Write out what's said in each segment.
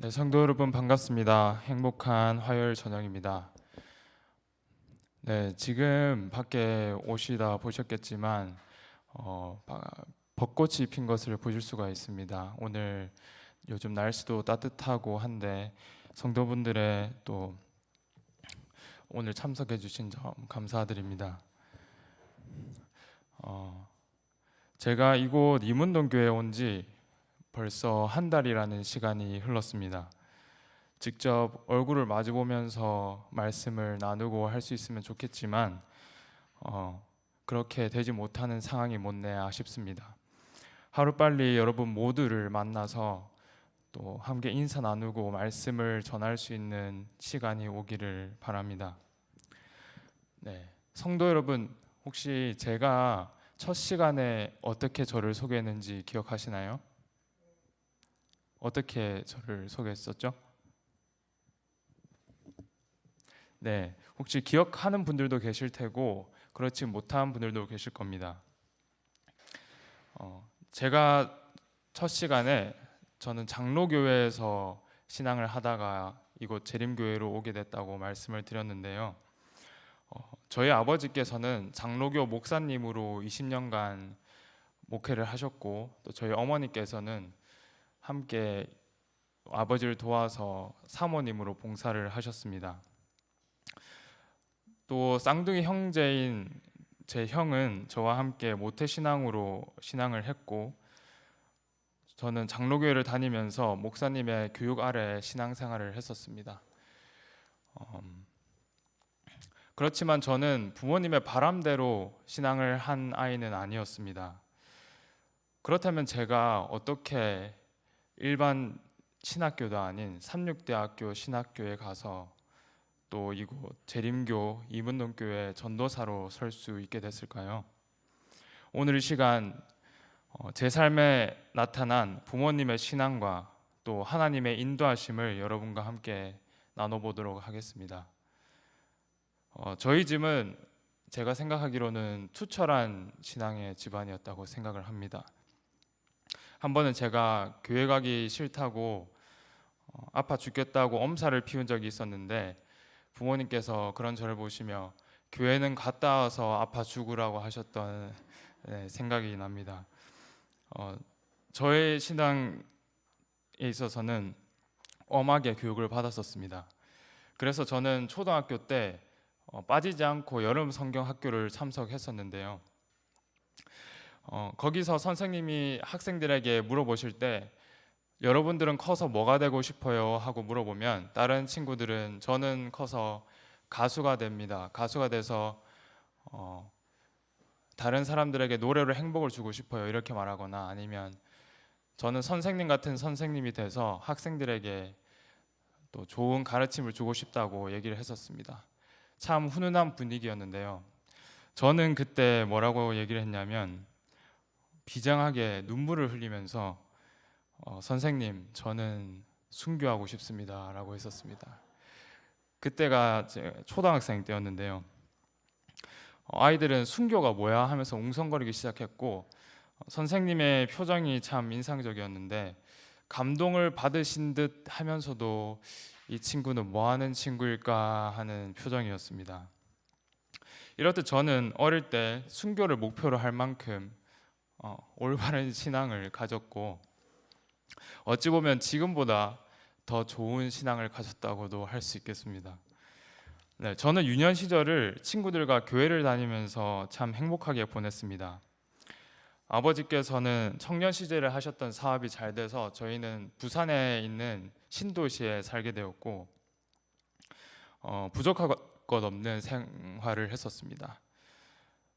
네, 성도 여러분 반갑습니다. 행복한 화요일 저녁입니다. 네, 지금 밖에 오시다 보셨겠지만 벚꽃이 핀 것을 보실 수가 있습니다. 오늘 요즘 날씨도 따뜻하고 한데 성도분들의 또 오늘 참석해 주신 점 감사드립니다. 제가 이곳 이문동교회에 온 지 벌써 한 달이라는 시간이 흘렀습니다. 직접 얼굴을 마주 보면서 말씀을 나누고 할 수 있으면 좋겠지만 그렇게 되지 못하는 상황이 못내 아쉽습니다. 하루빨리 여러분 모두를 만나서 또 함께 인사 나누고 말씀을 전할 수 있는 시간이 오기를 바랍니다. 네, 성도 여러분, 혹시 제가 첫 시간에 어떻게 저를 소개했는지 기억하시나요? 어떻게 저를 소개했었죠? 네, 혹시 기억하는 분들도 계실 테고 그렇지 못한 분들도 계실 겁니다. 제가 첫 시간에 저는 장로교회에서 신앙을 하다가 이곳 재림교회로 오게 됐다고 말씀을 드렸는데요. 저희 아버지께서는 장로교 목사님으로 20년간 목회를 하셨고 또 저희 어머니께서는 함께 아버지를 도와서 사모님으로 봉사를 하셨습니다. 또 쌍둥이 형제인 제 형은 저와 함께 모태신앙으로 신앙을 했고 저는 장로교회를 다니면서 목사님의 교육 아래 신앙생활을 했었습니다. 그렇지만 저는 부모님의 바람대로 신앙을 한 아이는 아니었습니다. 그렇다면 제가 어떻게 일반 신학교도 아닌 삼육대학교 신학교에 가서 또 이곳 재림교 이문동교회 전도사로 설 수 있게 됐을까요? 오늘 이 시간 제 삶에 나타난 부모님의 신앙과 또 하나님의 인도하심을 여러분과 함께 나눠보도록 하겠습니다. 저희 집은 제가 생각하기로는 투철한 신앙의 집안이었다고 생각을 합니다. 한 번은 제가 교회 가기 싫다고 아파 죽겠다고 엄살을 피운 적이 있었는데 부모님께서 그런 저를 보시며 교회는 갔다 와서 아파 죽으라고 하셨던 생각이 납니다. 저의 신앙에 있어서는 엄하게 교육을 받았었습니다. 그래서 저는 초등학교 때 빠지지 않고 여름 성경 학교를 참석했었는데요. 거기서 선생님이 학생들에게 물어보실 때 여러분들은 커서 뭐가 되고 싶어요? 하고 물어보면 다른 친구들은 저는 커서 가수가 됩니다. 가수가 돼서 다른 사람들에게 노래로 행복을 주고 싶어요. 이렇게 말하거나 아니면 저는 선생님 같은 선생님이 돼서 학생들에게 또 좋은 가르침을 주고 싶다고 얘기를 했었습니다. 참 훈훈한 분위기였는데요. 저는 그때 뭐라고 얘기를 했냐면 비장하게 눈물을 흘리면서 선생님, 저는 순교하고 싶습니다 라고 했었습니다. 그때가 제 초등학생 때였는데요. 아이들은 순교가 뭐야 하면서 웅성거리기 시작했고 선생님의 표정이 참 인상적이었는데 감동을 받으신 듯 하면서도 이 친구는 뭐 하는 친구일까 하는 표정이었습니다. 이렇듯 저는 어릴 때 순교를 목표로 할 만큼 올바른 신앙을 가졌고 어찌 보면 지금보다 더 좋은 신앙을 가졌다고도 할 수 있겠습니다. 네, 저는 유년 시절을 친구들과 교회를 다니면서 참 행복하게 보냈습니다. 아버지께서는 청년 시절에 하셨던 사업이 잘 돼서 저희는 부산에 있는 신도시에 살게 되었고 부족할 것 없는 생활을 했었습니다.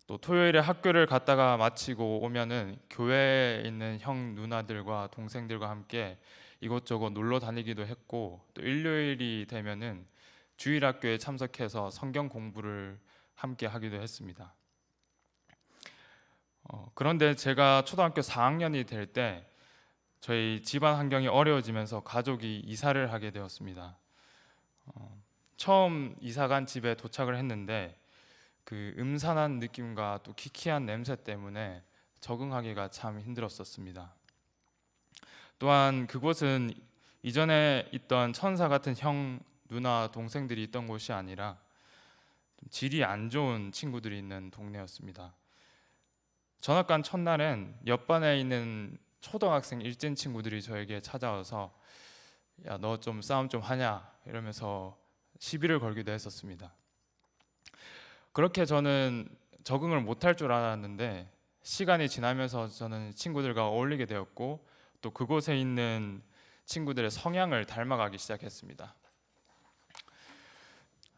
또 토요일에 학교를 갔다가 마치고 오면은 교회에 있는 형 누나들과 동생들과 함께 이곳저곳 놀러 다니기도 했고 또 일요일이 되면은 주일학교에 참석해서 성경 공부를 함께 하기도 했습니다. 그런데 제가 초등학교 4학년이 될 때 저희 집안 환경이 어려워지면서 가족이 이사를 하게 되었습니다. 처음 이사간 집에 도착을 했는데 그 음산한 느낌과 또 키키한 냄새 때문에 적응하기가 참 힘들었었습니다. 또한 그곳은 이전에 있던 천사 같은 형, 누나, 동생들이 있던 곳이 아니라 좀 질이 안 좋은 친구들이 있는 동네였습니다. 전학 간 첫날엔 옆반에 있는 초등학생 일진 친구들이 저에게 찾아와서 야, 너 좀 싸움 좀 하냐 이러면서 시비를 걸기도 했었습니다. 그렇게 저는 적응을 못할 줄 알았는데 시간이 지나면서 저는 친구들과 어울리게 되었고 또 그곳에 있는 친구들의 성향을 닮아가기 시작했습니다.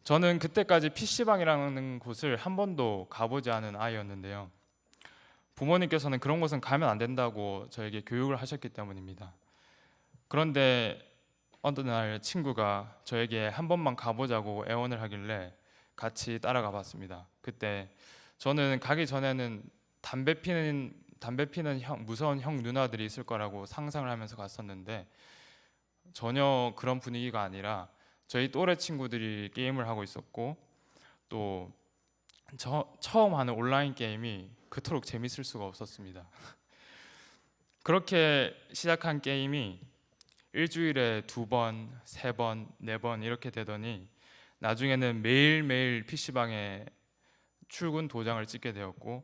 저는 그때까지 PC방이라는 곳을 한 번도 가보지 않은 아이였는데요. 부모님께서는 그런 곳은 가면 안 된다고 저에게 교육을 하셨기 때문입니다. 그런데 어느 날 친구가 저에게 한 번만 가보자고 애원을 하길래 같이 따라가 봤습니다. 그때 저는 가기 전에는 담배 피는 무서운 형 누나들이 있을 거라고 상상을 하면서 갔었는데 전혀 그런 분위기가 아니라 저희 또래 친구들이 게임을 하고 있었고 또 처음 하는 온라인 게임이 그토록 재밌을 수가 없었습니다. 그렇게 시작한 게임이 일주일에 2번, 3번, 4번 이렇게 되더니 나중에는 매일매일 PC방에 출근 도장을 찍게 되었고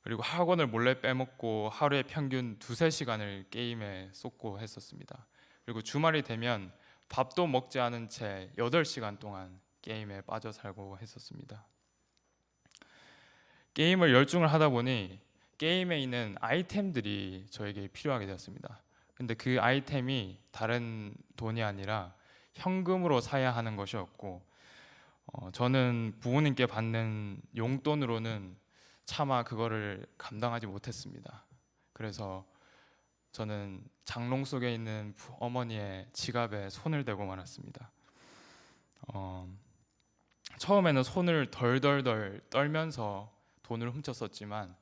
그리고 학원을 몰래 빼먹고 하루에 평균 2~3시간을 게임에 쏟고 했었습니다. 그리고 주말이 되면 밥도 먹지 않은 채 8시간 동안 게임에 빠져 살고 했었습니다. 게임을 열중을 하다 보니 게임에 있는 아이템들이 저에게 필요하게 되었습니다. 근데 그 아이템이 다른 돈이 아니라 현금으로 사야 하는 것이었고 저는 부모님께 받는 용돈으로는 차마 그거를 감당하지 못했습니다. 그래서 저는 장롱 속에 있는 어머니의 지갑에 손을 대고 말았습니다. 처음에는 손을 덜덜덜 떨면서 돈을 훔쳤었지만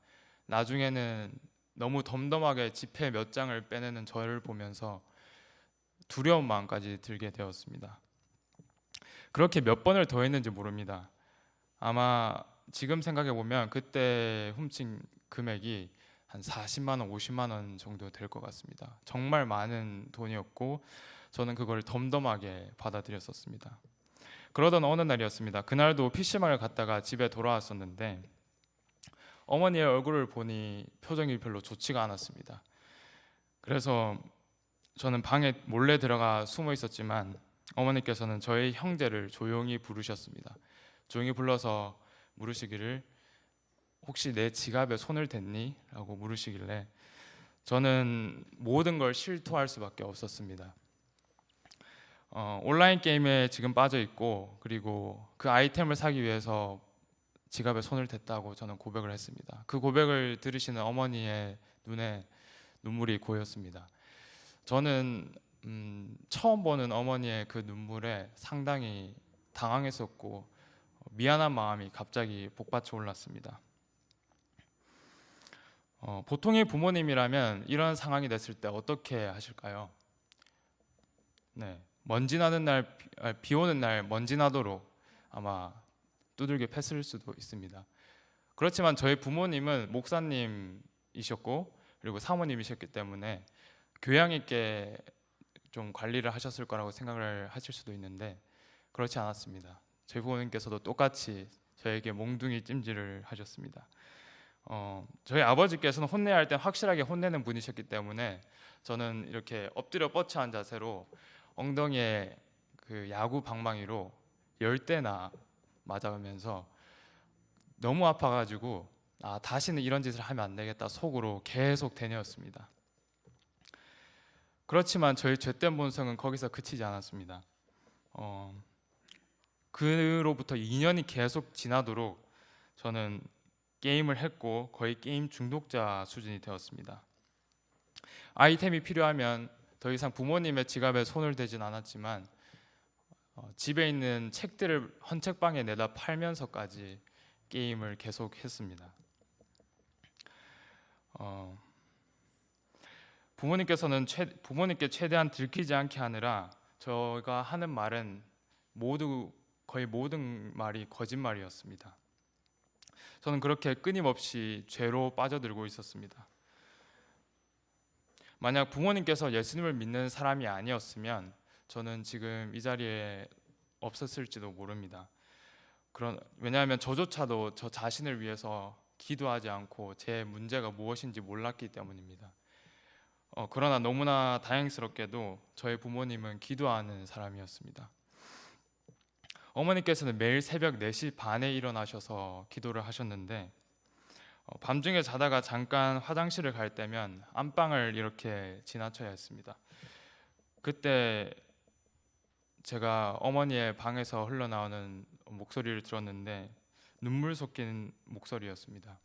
나중에는 너무 덤덤하게 지폐 몇 장을 빼내는 저를 보면서 두려운 마음까지 들게 되었습니다. 그렇게 몇 번을 더 했는지 모릅니다. 아마 지금 생각해 보면 그때 훔친 금액이 한 40만 원, 50만 원 정도 될 것 같습니다. 정말 많은 돈이었고 저는 그걸 덤덤하게 받아들였었습니다. 그러던 어느 날이었습니다. 그날도 PC방을 갔다가 집에 돌아왔었는데 어머니의 얼굴을 보니 표정이 별로 좋지가 않았습니다. 그래서 저는 방에 몰래 들어가 숨어 있었지만 어머니께서는 저의 형제를 조용히 부르셨습니다. 조용히 불러서 물으시기를 혹시 내 지갑에 손을 댔니? 라고 물으시길래 저는 모든 걸 실토할 수밖에 없었습니다. 온라인 게임에 지금 빠져 있고 그리고 그 아이템을 사기 위해서 지갑에 손을 댔다고 저는 고백을 했습니다. 그 고백을 들으시는 어머니의 눈에 눈물이 고였습니다. 저는 처음 보는 어머니의 그 눈물에 상당히 당황했었고 미안한 마음이 갑자기 복받쳐 올랐습니다. 보통의 부모님이라면 이런 상황이 됐을 때 어떻게 하실까요? 네, 먼지 나는 날, 비 오는 날 먼지 나도록 아마 두들겨 팼을 수도 있습니다. 그렇지만 저희 부모님은 목사님이셨고 그리고 사모님이셨기 때문에 교양 있게 좀 관리를 하셨을 거라고 생각을 하실 수도 있는데 그렇지 않았습니다. 저희 부모님께서도 똑같이 저에게 몽둥이 찜질을 하셨습니다. 저희 아버지께서는 혼내야 할 때 확실하게 혼내는 분이셨기 때문에 저는 이렇게 엎드려 뻗쳐 한 자세로 엉덩이에 그 야구 방망이로 10대나 맞아가면서 너무 아파가지고 다시는 이런 짓을 하면 안 되겠다 속으로 계속 되뇌었습니다. 그렇지만 저희 죄된 본성은 거기서 그치지 않았습니다. 그로부터 2년이 계속 지나도록 저는 게임을 했고 거의 게임 중독자 수준이 되었습니다. 아이템이 필요하면 더 이상 부모님의 지갑에 손을 대진 않았지만 집에 있는 책들을 헌책방에 내다 팔면서까지 게임을 계속했습니다. 부모님께 최대한 들키지 않게 하느라 제가 하는 말은 거의 모든 말이 거짓말이었습니다. 저는 그렇게 끊임없이 죄로 빠져들고 있었습니다. 만약 부모님께서 예수님을 믿는 사람이 아니었으면 저는 지금 이 자리에 없었을지도 모릅니다. 왜냐하면 저조차도 저 자신을 위해서 기도하지 않고 제 문제가 무엇인지 몰랐기 때문입니다. 그러나 너무나 다행스럽게도 저희 부모님은 기도하는 사람이었습니다. 어머니께서는 매일 새벽 4시 반에 일어나셔서 기도를 하셨는데 밤중에 자다가 잠깐 화장실을 갈 때면 안방을 이렇게 지나쳐야 했습니다. 그때 제가 어머니의 방에서 흘러나오는 목소리를 들었는데 눈물 섞인 목소리였습니다.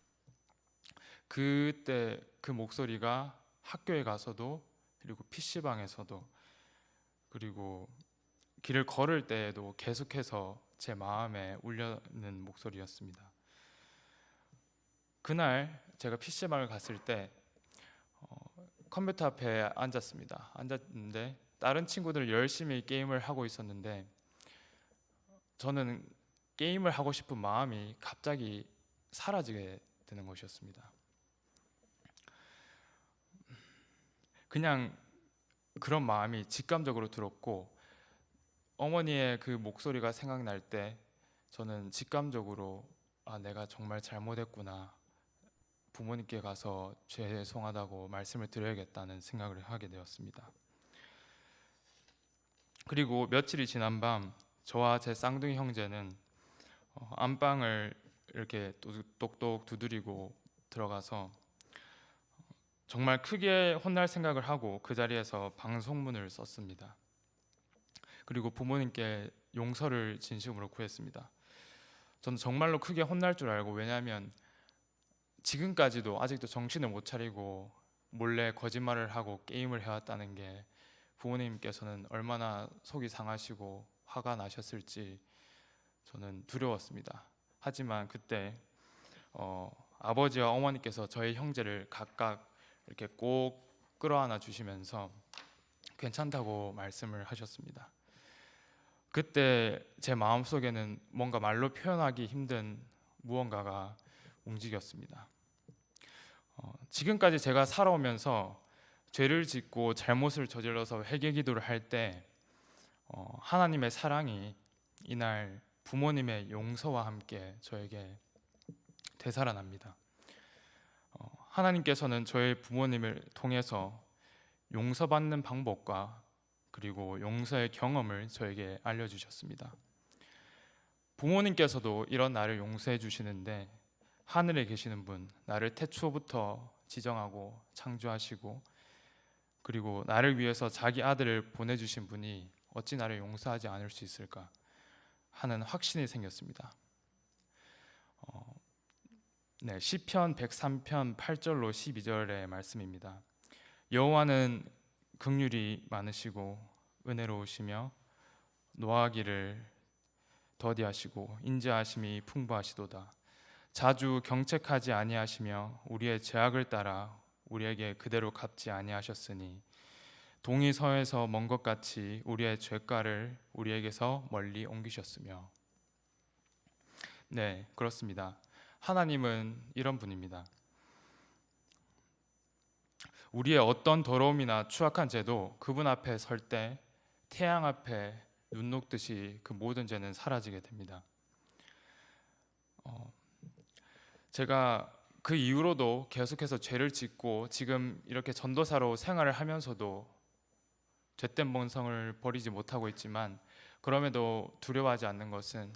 그때 그 목소리가 학교에 가서도, 그리고 PC방에서도, 그리고 길을 걸을 때에도 계속해서 제 마음에 울려는 목소리였습니다. 그날 제가 PC방을 갔을 때 컴퓨터 앞에 앉았는데 다른 친구들 열심히 게임을 하고 있었는데 저는 게임을 하고 싶은 마음이 갑자기 사라지게 되는 것이었습니다. 그냥 그런 마음이 직감적으로 들었고, 어머니의 그 목소리가 생각날 때 저는 직감적으로 내가 정말 잘못했구나, 부모님께 가서 죄송하다고 말씀을 드려야겠다는 생각을 하게 되었습니다. 그리고 며칠이 지난 밤 저와 제 쌍둥이 형제는 안방을 이렇게 똑똑 두드리고 들어가서 정말 크게 혼날 생각을 하고 그 자리에서 방송문을 썼습니다. 그리고 부모님께 용서를 진심으로 구했습니다. 저는 정말로 크게 혼날 줄 알고, 왜냐하면 지금까지도 아직도 정신을 못 차리고 몰래 거짓말을 하고 게임을 해왔다는 게 부모님께서는 얼마나 속이 상하시고 화가 나셨을지 저는 두려웠습니다. 하지만 그때 아버지와 어머니께서 저희 형제를 각각 이렇게 꼭 끌어안아 주시면서 괜찮다고 말씀을 하셨습니다. 그때 제 마음속에는 뭔가 말로 표현하기 힘든 무언가가 움직였습니다. 지금까지 제가 살아오면서 죄를 짓고 잘못을 저질러서 회개 기도를 할 때 하나님의 사랑이 이날 부모님의 용서와 함께 저에게 되살아납니다. 하나님께서는 저의 부모님을 통해서 용서받는 방법과 그리고 용서의 경험을 저에게 알려주셨습니다. 부모님께서도 이런 나를 용서해 주시는데, 하늘에 계시는 분, 나를 태초부터 지정하고 창조하시고 그리고 나를 위해서 자기 아들을 보내주신 분이 어찌 나를 용서하지 않을 수 있을까 하는 확신이 생겼습니다. 시편 103편 8절로 12절의 말씀입니다. 여호와는 긍휼이 많으시고 은혜로우시며 노하기를 더디하시고 인자하심이 풍부하시도다. 자주 경책하지 아니하시며 우리의 죄악을 따라 우리에게 그대로 갚지 아니하셨으니 동이 서에서 먼 것 같이 우리의 죄가를 우리에게서 멀리 옮기셨으며. 네, 그렇습니다. 하나님은 이런 분입니다. 우리의 어떤 더러움이나 추악한 죄도 그분 앞에 설 때 태양 앞에 눈 녹듯이 그 모든 죄는 사라지게 됩니다. 제가 그 이후로도 계속해서 죄를 짓고 지금 이렇게 전도사로 생활을 하면서도 죄된 본성을 버리지 못하고 있지만, 그럼에도 두려워하지 않는 것은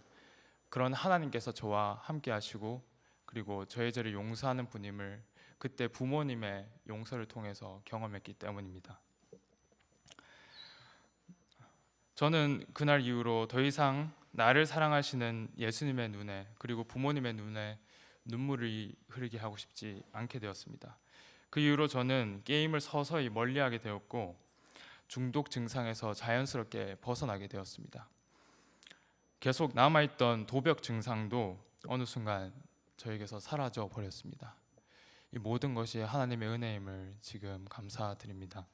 그런 하나님께서 저와 함께 하시고 그리고 저의 죄를 용서하는 분임을 그때 부모님의 용서를 통해서 경험했기 때문입니다. 저는 그날 이후로 더 이상 나를 사랑하시는 예수님의 눈에 그리고 부모님의 눈에 눈물이 흐르게 하고 싶지 않게 되었습니다. 그 이후로 저는 게임을 서서히 멀리하게 되었고 중독 증상에서 자연스럽게 벗어나게 되었습니다. 계속 남아있던 도벽 증상도 어느 순간 저에게서 사라져 버렸습니다. 이 모든 것이 하나님의 은혜임을 지금 감사드립니다.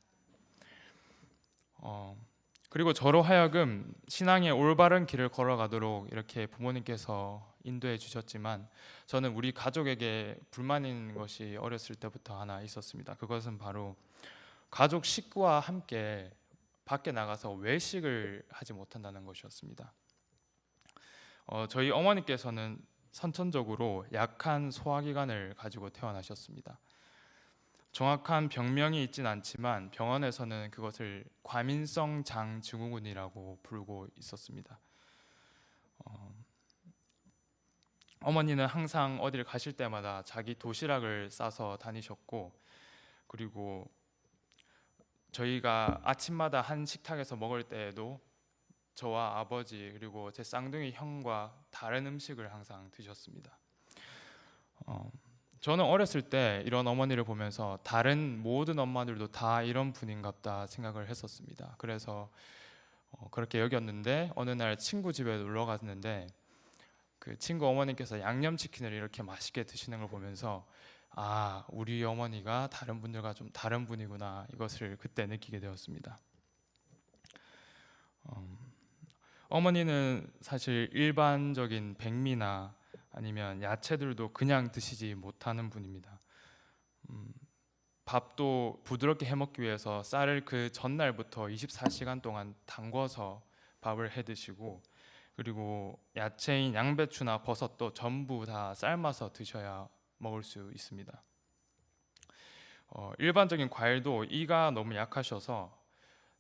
그리고 저로 하여금 신앙의 올바른 길을 걸어가도록 이렇게 부모님께서 인도해 주셨지만, 저는 우리 가족에게 불만인 것이 어렸을 때부터 하나 있었습니다. 그것은 바로 가족 식구와 함께 밖에 나가서 외식을 하지 못한다는 것이었습니다. 저희 어머니께서는 선천적으로 약한 소화기관을 가지고 태어나셨습니다. 정확한 병명이 있진 않지만 병원에서는 그것을 과민성 장 증후군이라고 부르고 있었습니다. 어머니는 항상 어디를 가실 때마다 자기 도시락을 싸서 다니셨고, 그리고 저희가 아침마다 한 식탁에서 먹을 때에도 저와 아버지 그리고 제 쌍둥이 형과 다른 음식을 항상 드셨습니다. 저는 어렸을 때 이런 어머니를 보면서 다른 모든 엄마들도 다 이런 분인갑다 생각을 했었습니다. 그래서 그렇게 여겼는데 어느 날 친구 집에 놀러 갔는데 그 친구 어머니께서 양념치킨을 이렇게 맛있게 드시는 걸 보면서 아, 우리 어머니가 다른 분들과 좀 다른 분이구나, 이것을 그때 느끼게 되었습니다. 어머니는 사실 일반적인 백미나 아니면 야채들도 그냥 드시지 못하는 분입니다. 밥도 부드럽게 해먹기 위해서 쌀을 그 전날부터 24시간 동안 담궈서 밥을 해 드시고, 그리고 야채인 양배추나 버섯도 전부 다 삶아서 드셔야 먹을 수 있습니다. 일반적인 과일도 이가 너무 약하셔서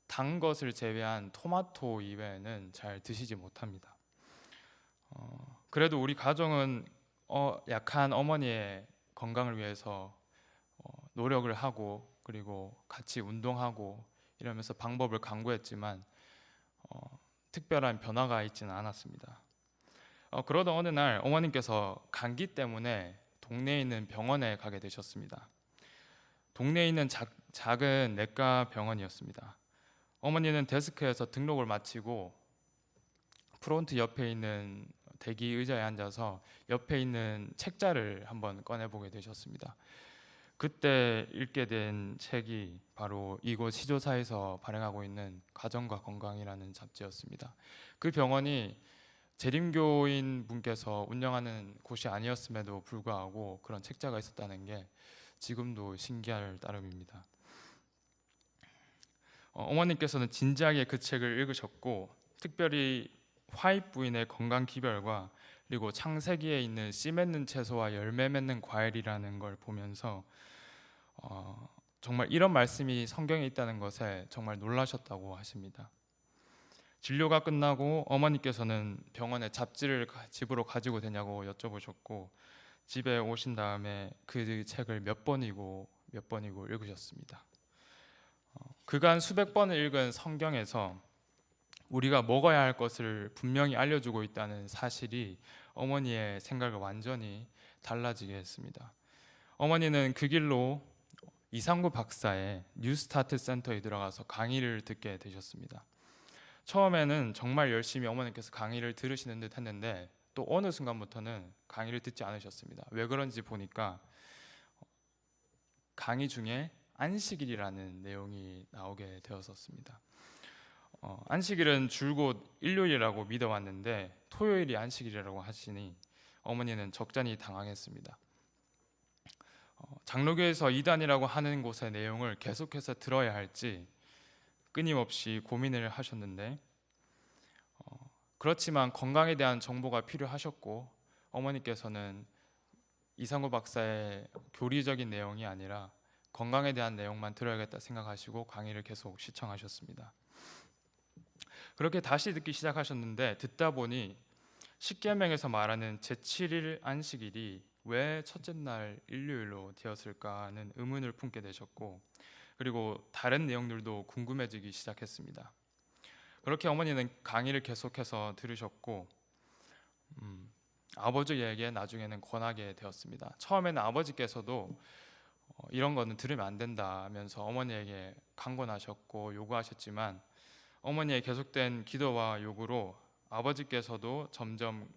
단 것을 제외한 토마토 이외에는 잘 드시지 못합니다. 그래도 우리 가정은 약한 어머니의 건강을 위해서 노력을 하고 그리고 같이 운동하고 이러면서 방법을 강구했지만 특별한 변화가 있지는 않았습니다. 그러던 어느 날 어머님께서 감기 때문에 동네에 있는 병원에 가게 되셨습니다. 동네에 있는 작은 내과 병원이었습니다. 어머니는 데스크에서 등록을 마치고 프론트 옆에 있는 대기 의자에 앉아서 옆에 있는 책자를 한번 꺼내보게 되셨습니다. 그때 읽게 된 책이 바로 이곳 시조사에서 발행하고 있는 가정과 건강이라는 잡지였습니다. 그 병원이 재림교인 분께서 운영하는 곳이 아니었음에도 불구하고 그런 책자가 있었다는 게 지금도 신기할 따름입니다. 어머님께서는 진지하게 그 책을 읽으셨고 특별히 화입 부인의 건강 기별과 그리고 창세기에 있는 씨 맺는 채소와 열매 맺는 과일이라는 걸 보면서 정말 이런 말씀이 성경에 있다는 것에 정말 놀라셨다고 하십니다. 진료가 끝나고 어머니께서는 병원에 잡지를 집으로 가지고 되냐고 여쭤보셨고 집에 오신 다음에 그 책을 몇 번이고 읽으셨습니다. 그간 수백 번을 읽은 성경에서 우리가 먹어야 할 것을 분명히 알려주고 있다는 사실이 어머니의 생각을 완전히 달라지게 했습니다. 어머니는 그 길로 이상구 박사의 뉴스타트 센터에 들어가서 강의를 듣게 되셨습니다. 처음에는 정말 열심히 어머니께서 강의를 들으시는 듯 했는데 또 어느 순간부터는 강의를 듣지 않으셨습니다. 왜 그런지 보니까 강의 중에 안식일이라는 내용이 나오게 되었었습니다. 안식일은 줄곧 일요일이라고 믿어왔는데 토요일이 안식일이라고 하시니 어머니는 적잖이 당황했습니다. 장로교에서 이단이라고 하는 곳의 내용을 계속해서 들어야 할지 끊임없이 고민을 하셨는데 그렇지만 건강에 대한 정보가 필요하셨고 어머니께서는 이상구 박사의 교리적인 내용이 아니라 건강에 대한 내용만 들어야겠다 생각하시고 강의를 계속 시청하셨습니다. 그렇게 다시 듣기 시작하셨는데 듣다 보니 십계명에서 말하는 제7일 안식일이 왜 첫째 날 일요일로 되었을까 하는 의문을 품게 되셨고 그리고 다른 내용들도 궁금해지기 시작했습니다. 그렇게 어머니는 강의를 계속해서 들으셨고 아버지에게 나중에는 권하게 되었습니다. 처음에는 아버지께서도 이런 거는 들으면 안 된다면서 어머니에게 강권하셨고 요구하셨지만 어머니의 계속된 기도와 요구로 아버지께서도 점점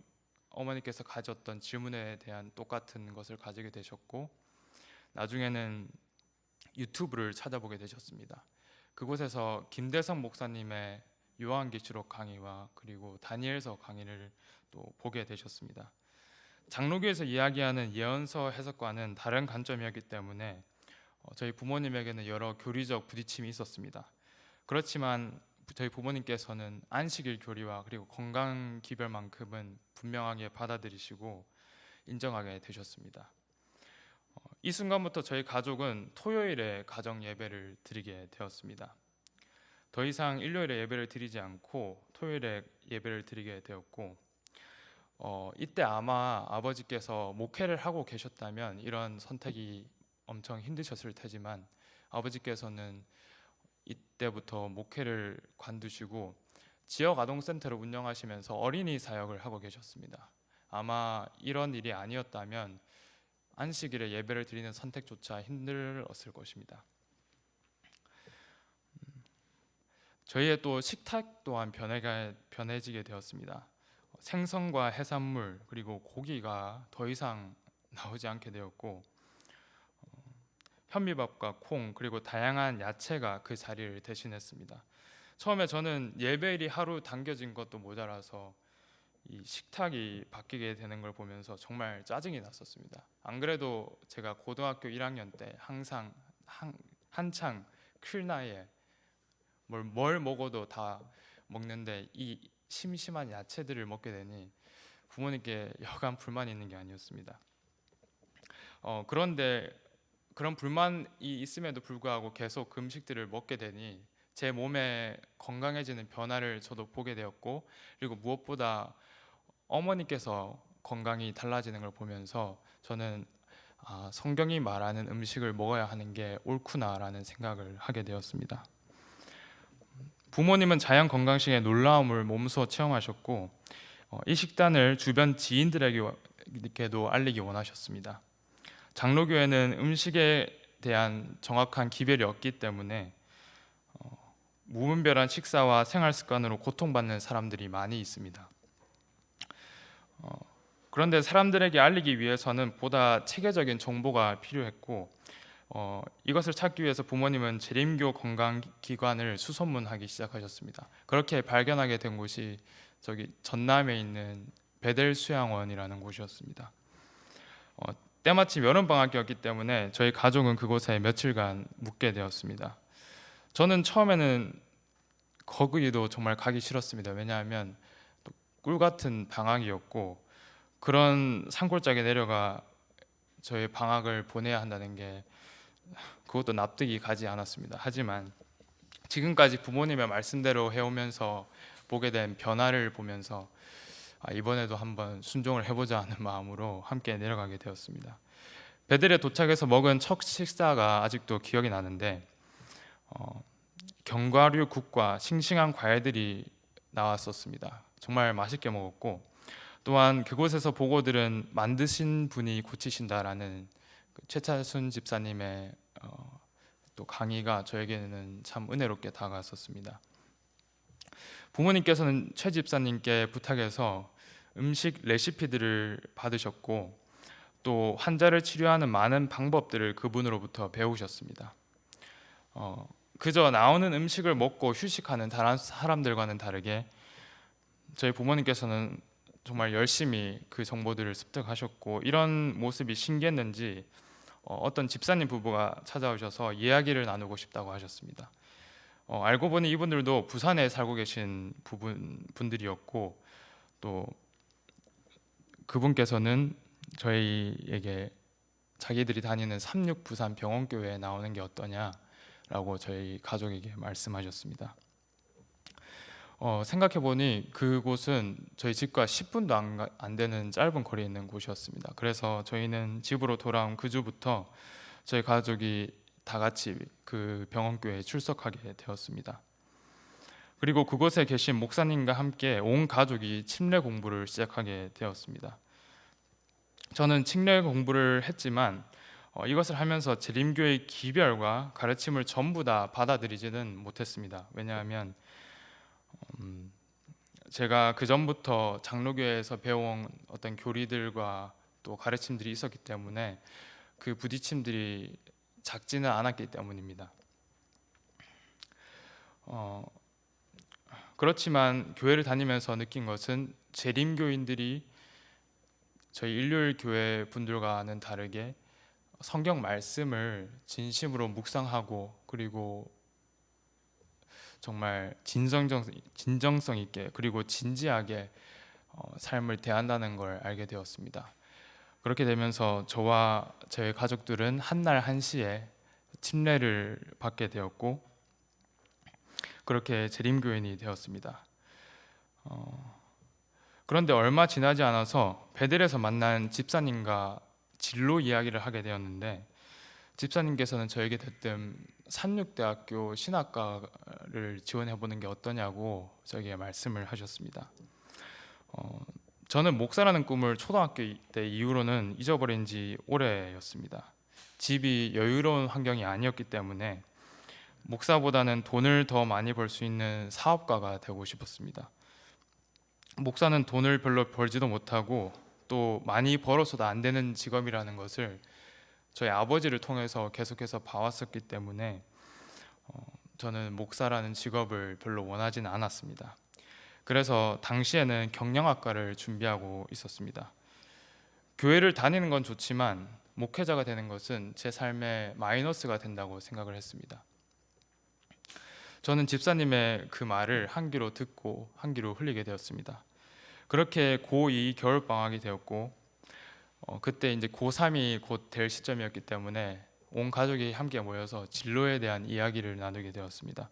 어머니께서 가졌던 질문에 대한 똑같은 것을 가지게 되셨고 나중에는 유튜브를 찾아보게 되셨습니다. 그곳에서 김대성 목사님의 요한계시록 강의와 그리고 다니엘서 강의를 또 보게 되셨습니다. 장로교에서 이야기하는 예언서 해석과는 다른 관점이었기 때문에 저희 부모님에게는 여러 교리적 부딪힘이 있었습니다. 그렇지만 저희 부모님께서는 안식일 교리와 그리고 건강 기별만큼은 분명하게 받아들이시고 인정하게 되셨습니다. 이 순간부터 저희 가족은 토요일에 가정 예배를 드리게 되었습니다. 더 이상 일요일에 예배를 드리지 않고 토요일에 예배를 드리게 되었고, 이때 아마 아버지께서 목회를 하고 계셨다면 이런 선택이 엄청 힘드셨을 테지만 아버지께서는 이때부터 목회를 관두시고 지역 아동센터를 운영하시면서 어린이 사역을 하고 계셨습니다. 아마 이런 일이 아니었다면 안식일에 예배를 드리는 선택조차 힘들었을 것입니다. 저희의 또 식탁 또한 변해지게 되었습니다. 생선과 해산물 그리고 고기가 더 이상 나오지 않게 되었고, 현미밥과 콩 그리고 다양한 야채가 그 자리를 대신했습니다. 처음에 저는 예배일이 하루 당겨진 것도 모자라서 이 식탁이 바뀌게 되는 걸 보면서 정말 짜증이 났었습니다. 안 그래도 제가 고등학교 1학년 때 항상 한창 클 나이에 뭘 먹어도 다 먹는데 이 심심한 야채들을 먹게 되니 부모님께 여간 불만이 있는 게 아니었습니다. 그런데 그런 불만이 있음에도 불구하고 계속 그 음식들을 먹게 되니 제 몸에 건강해지는 변화를 저도 보게 되었고, 그리고 무엇보다 어머니께서 건강이 달라지는 걸 보면서 저는 성경이 말하는 음식을 먹어야 하는 게 옳구나라는 생각을 하게 되었습니다. 부모님은 자연 건강식의 놀라움을 몸소 체험하셨고 이 식단을 주변 지인들에게도 알리기 원하셨습니다. 장로교회는 음식에 대한 정확한 기별이 없기 때문에 무분별한 식사와 생활 습관으로 고통받는 사람들이 많이 있습니다. 그런데 사람들에게 알리기 위해서는 보다 체계적인 정보가 필요했고 이것을 찾기 위해서 부모님은 재림교 건강기관을 수소문하기 시작하셨습니다. 그렇게 발견하게 된 곳이 저기 전남에 있는 베델 수양원이라는 곳이었습니다. 때마침 여름방학이었기 때문에 저희 가족은 그곳에 며칠간 묵게 되었습니다. 저는 처음에는 거기도 정말 가기 싫었습니다. 왜냐하면 꿀 같은 방학이었고 그런 산골짜기에 내려가 저희 방학을 보내야 한다는 게 그것도 납득이 가지 않았습니다. 하지만 지금까지 부모님의 말씀대로 해오면서 보게 된 변화를 보면서 이번에도 한번 순종을 해보자 하는 마음으로 함께 내려가게 되었습니다. 베델에 도착해서 먹은 첫 식사가 아직도 기억이 나는데 견과류 국과 싱싱한 과일들이 나왔었습니다. 정말 맛있게 먹었고 또한 그곳에서 보고 들은 만드신 분이 고치신다라는 최찬순 집사님의 또 강의가 저에게는 참 은혜롭게 다가왔었습니다. 부모님께서는 최 집사님께 부탁해서 음식 레시피들을 받으셨고 또 환자를 치료하는 많은 방법들을 그분으로부터 배우셨습니다. 그저 나오는 음식을 먹고 휴식하는 다른 사람들과는 다르게 저희 부모님께서는 정말 열심히 그 정보들을 습득하셨고 이런 모습이 신기했는지 어떤 집사님 부부가 찾아오셔서 이야기를 나누고 싶다고 하셨습니다. 알고 보니 이분들도 부산에 살고 계신 분들이었고 또 그분께서는 저희에게 자기들이 다니는 36 부산 병원교회에 나오는 게 어떠냐라고 저희 가족에게 말씀하셨습니다. 생각해보니 그곳은 저희 집과 10분도 안 되는 짧은 거리에 있는 곳이었습니다. 그래서 저희는 집으로 돌아온 그 주부터 저희 가족이 다 같이 그 병원교회에 출석하게 되었습니다. 그리고 그곳에 계신 목사님과 함께 온 가족이 침례 공부를 시작하게 되었습니다. 저는 침례 공부를 했지만 이것을 하면서 재림교의 기별과 가르침을 전부 다 받아들이지는 못했습니다. 왜냐하면 제가 그 전부터 장로교회에서 배워온 어떤 교리들과 또 가르침들이 있었기 때문에 그 부딪힘들이 작지는 않았기 때문입니다. 그렇지만 교회를 다니면서 느낀 것은 재림교인들이 저희 일요일 교회 분들과는 다르게 성경 말씀을 진심으로 묵상하고 그리고 정말 진정성 있게 그리고 진지하게 삶을 대한다는 걸 알게 되었습니다. 그렇게 되면서 저와 저의 가족들은 한날 한시에 침례를 받게 되었고 그렇게 재림교인이 되었습니다. 그런데 얼마 지나지 않아서 베델에서 만난 집사님과 진로 이야기를 하게 되었는데 집사님께서는 저에게 대뜸 산육대학교 신학과를 지원해보는 게 어떠냐고 저에게 말씀을 하셨습니다. 저는 목사라는 꿈을 초등학교 때 이후로는 잊어버린 지 오래였습니다. 집이 여유로운 환경이 아니었기 때문에 목사보다는 돈을 더 많이 벌 수 있는 사업가가 되고 싶었습니다. 목사는 돈을 별로 벌지도 못하고 또 많이 벌어서도 안 되는 직업이라는 것을 저희 아버지를 통해서 계속해서 봐왔었기 때문에 저는 목사라는 직업을 별로 원하지는 않았습니다. 그래서 당시에는 경영학과를 준비하고 있었습니다. 교회를 다니는 건 좋지만 목회자가 되는 것은 제 삶에 마이너스가 된다고 생각을 했습니다. 저는 집사님의 그 말을 한 귀로 듣고 한 귀로 흘리게 되었습니다. 그렇게 고2 겨울방학이 되었고 그때 이제 고3이 곧 될 시점이었기 때문에 온 가족이 함께 모여서 진로에 대한 이야기를 나누게 되었습니다.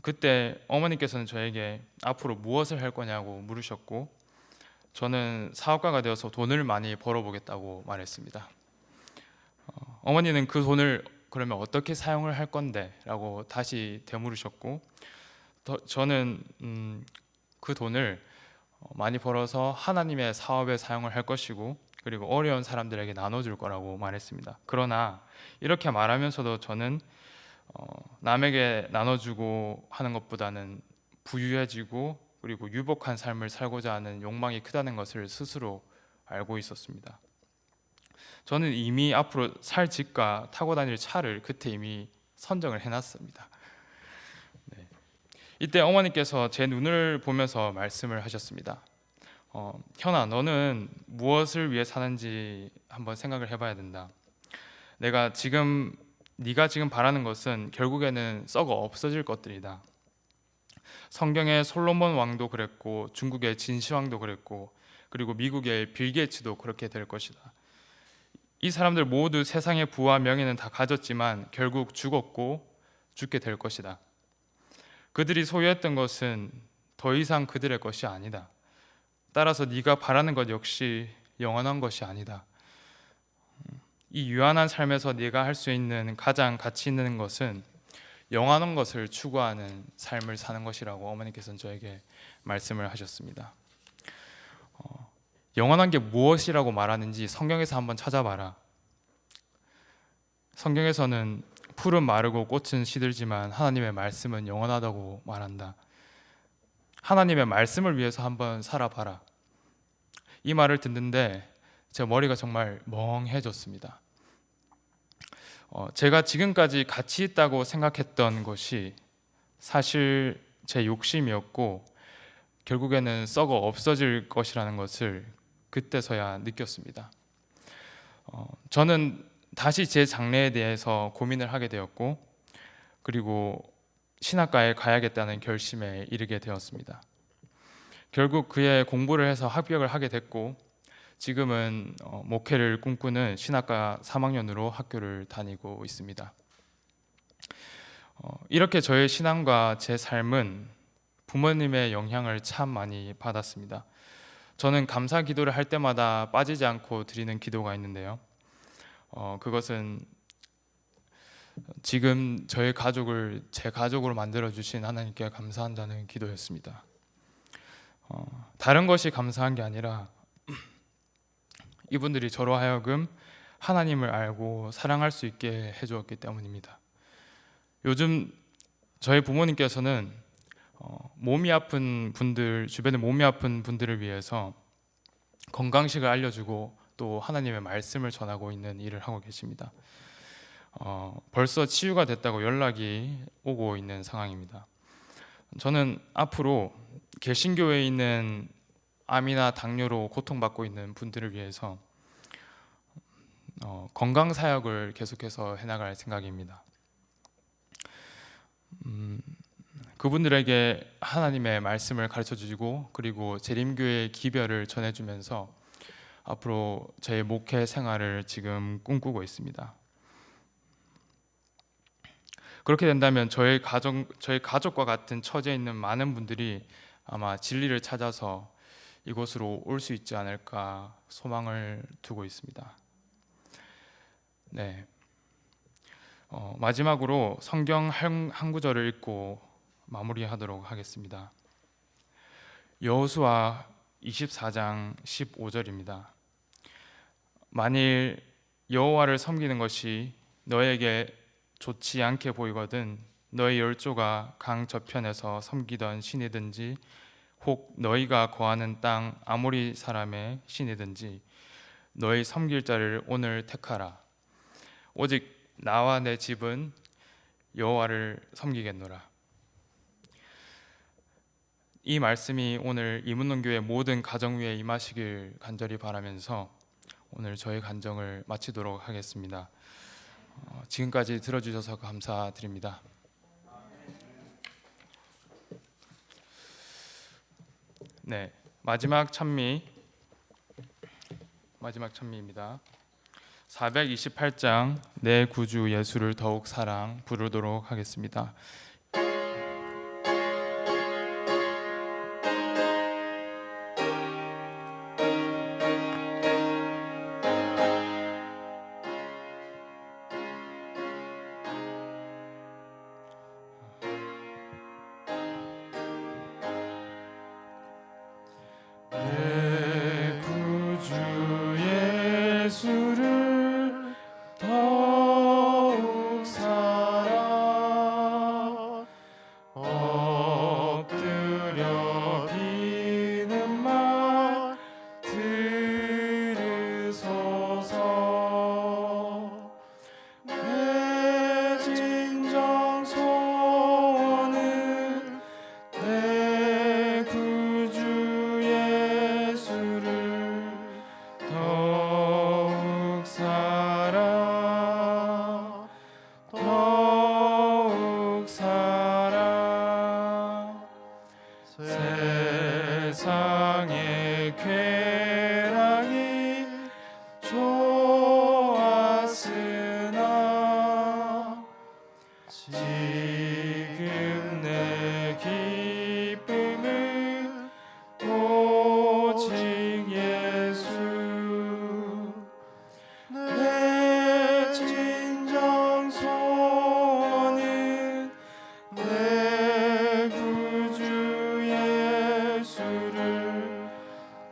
그때 어머니께서는 저에게 앞으로 무엇을 할 거냐고 물으셨고 저는 사업가가 되어서 돈을 많이 벌어보겠다고 말했습니다. 어머니는 그 돈을 그러면 어떻게 사용을 할 건데? 라고 다시 되물으셨고 저는 그 돈을 많이 벌어서 하나님의 사업에 사용을 할 것이고 그리고 어려운 사람들에게 나눠줄 거라고 말했습니다. 그러나 이렇게 말하면서도 저는 남에게 나눠주고 하는 것보다는 부유해지고 그리고 유복한 삶을 살고자 하는 욕망이 크다는 것을 스스로 알고 있었습니다. 저는 이미 앞으로 살 집과 타고 다닐 차를 그때 이미 선정을 해놨습니다. 네. 이때 어머니께서 제 눈을 보면서 말씀을 하셨습니다. 현아, 너는 무엇을 위해 사는지 한번 생각을 해봐야 된다. 네가 지금 바라는 것은 결국에는 썩어 없어질 것들이다. 성경의 솔로몬 왕도 그랬고 중국의 진시 왕도 그랬고 그리고 미국의 빌 게이츠도 그렇게 될 것이다. 이 사람들 모두 세상의 부와 명예는 다 가졌지만 결국 죽었고 죽게 될 것이다. 그들이 소유했던 것은 더 이상 그들의 것이 아니다. 따라서 네가 바라는 것 역시 영원한 것이 아니다. 이 유한한 삶에서 네가 할 수 있는 가장 가치 있는 것은 영원한 것을 추구하는 삶을 사는 것이라고 어머니께서는 저에게 말씀을 하셨습니다. 영원한 게 무엇이라고 말하는지 성경에서 한번 찾아봐라. 성경에서는 풀은 마르고 꽃은 시들지만 하나님의 말씀은 영원하다고 말한다. 하나님의 말씀을 위해서 한번 살아봐라. 이 말을 듣는데 제 머리가 정말 멍해졌습니다. 제가 지금까지 가치 있다고 생각했던 것이 사실 제 욕심이었고 결국에는 썩어 없어질 것이라는 것을 그때서야 느꼈습니다. 저는 다시 제 장래에 대해서 고민을 하게 되었고 그리고 신학과에 가야겠다는 결심에 이르게 되었습니다. 결국 그의 공부를 해서 합격을 하게 됐고 지금은 목회를 꿈꾸는 신학과 3학년으로 학교를 다니고 있습니다. 이렇게 저의 신앙과 제 삶은 부모님의 영향을 참 많이 받았습니다. 저는 감사 기도를 할 때마다 빠지지 않고 드리는 기도가 있는데요. 그것은 지금 저의 가족을 제 가족으로 만들어 주신 하나님께 감사한다는 기도였습니다. 다른 것이 감사한 게 아니라 이분들이 저로 하여금 하나님을 알고 사랑할 수 있게 해주었기 때문입니다. 요즘 저희 부모님께서는 몸이 아픈 분들, 주변에 몸이 아픈 분들을 위해서 건강식을 알려주고 또 하나님의 말씀을 전하고 있는 일을 하고 계십니다. 벌써 치유가 됐다고 연락이 오고 있는 상황입니다. 저는 앞으로 개신교에 있는 암이나 당뇨로 고통받고 있는 분들을 위해서 건강 사역을 계속해서 해나갈 생각입니다. 그분들에게 하나님의 말씀을 가르쳐 주시고 그리고 재림교회 기별을 전해주면서 앞으로 제 목회 생활을 지금 꿈꾸고 있습니다. 그렇게 된다면 저희 가족과 같은 처지에 있는 많은 분들이 아마 진리를 찾아서 이곳으로 올 수 있지 않을까 소망을 두고 있습니다. 네. 마지막으로 성경 한 구절을 읽고 마무리하도록 하겠습니다. 여호수아 24장 15절입니다. 만일 여호와를 섬기는 것이 너에게 좋지 않게 보이거든 너의 열조가 강 저편에서 섬기던 신이든지 혹 너희가 거하는 땅 아모리 사람의 신이든지 너희 섬길 자를 오늘 택하라. 오직 나와 내 집은 여호와를 섬기겠노라. 이 말씀이 오늘 이문동교회 모든 가정 위에 임하시길 간절히 바라면서 오늘 저의 간증을 마치도록 하겠습니다. 지금까지 들어주셔서 감사드립니다. 네, 마지막 찬미입니다. 428장 내 구주 예수를 더욱 사랑 부르도록 하겠습니다. 내 구주 예수를 더욱 사랑 엎드려 비는 말 들으소서. 내 진정 소원은 내 구주 예수를 더욱 사랑 더욱 사랑. 세상의 쾌락이 좋았으나 지금 내 기쁨은 오직 예수. 내 진정 소원은 내 구주 예수를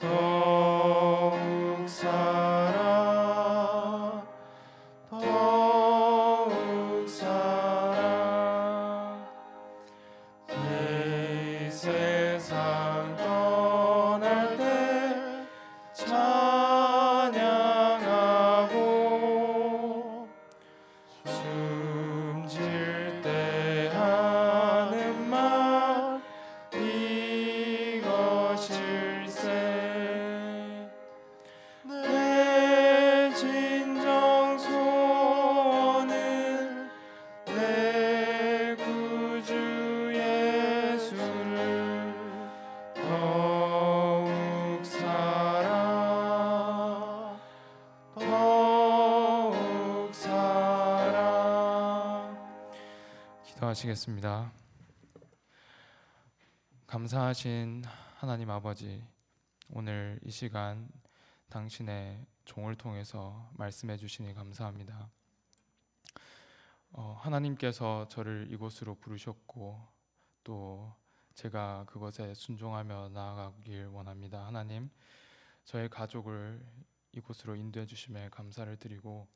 더욱 사랑 더욱 사랑. 이 세상 떠날 때 찬양하고 숨질 때 하는 말 이것일세. 내 진정 소원은 내 구주 예수를 더욱 사랑 더욱 사랑. 기도하시겠습니다. 감사하신 하나님 아버지, 오늘 이 시간 당신의 종을 통해서 말씀해 주시니 감사합니다. 하나님께서 저를 이곳으로 부르셨고 또 제가 그것에 순종하며 나아가길 원합니다. 하나님, 저의 가족을 이곳으로 인도해 주심에 감사를 드리고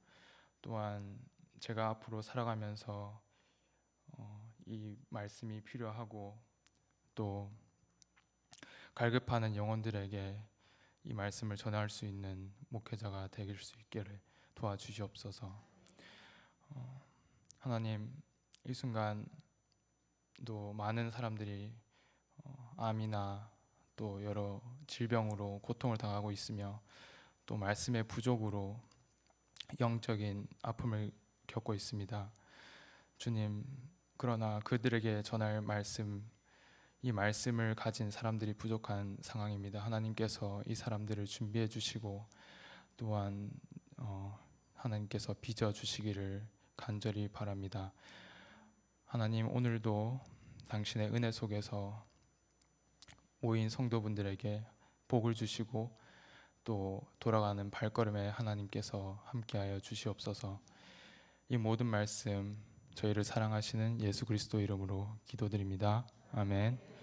또한 제가 앞으로 살아가면서 이 말씀이 필요하고 또 갈급하는 영혼들에게 이 말씀을 전할 수 있는 목회자가 되길 수 있기를 도와주시옵소서. 하나님, 이 순간도 많은 사람들이 암이나 또 여러 질병으로 고통을 당하고 있으며 또 말씀의 부족으로 영적인 아픔을 겪고 있습니다. 주님, 그러나 그들에게 전할 말씀, 이 말씀을 가진 사람들이 부족한 상황입니다. 하나님께서 이 사람들을 준비해 주시고 또한 하나님께서 빚어 주시기를 간절히 바랍니다. 하나님, 오늘도 당신의 은혜 속에서 모인 성도분들에게 복을 주시고 또 돌아가는 발걸음에 하나님께서 함께하여 주시옵소서. 이 모든 말씀 저희를 사랑하시는 예수 그리스도 이름으로 기도드립니다. 아멘.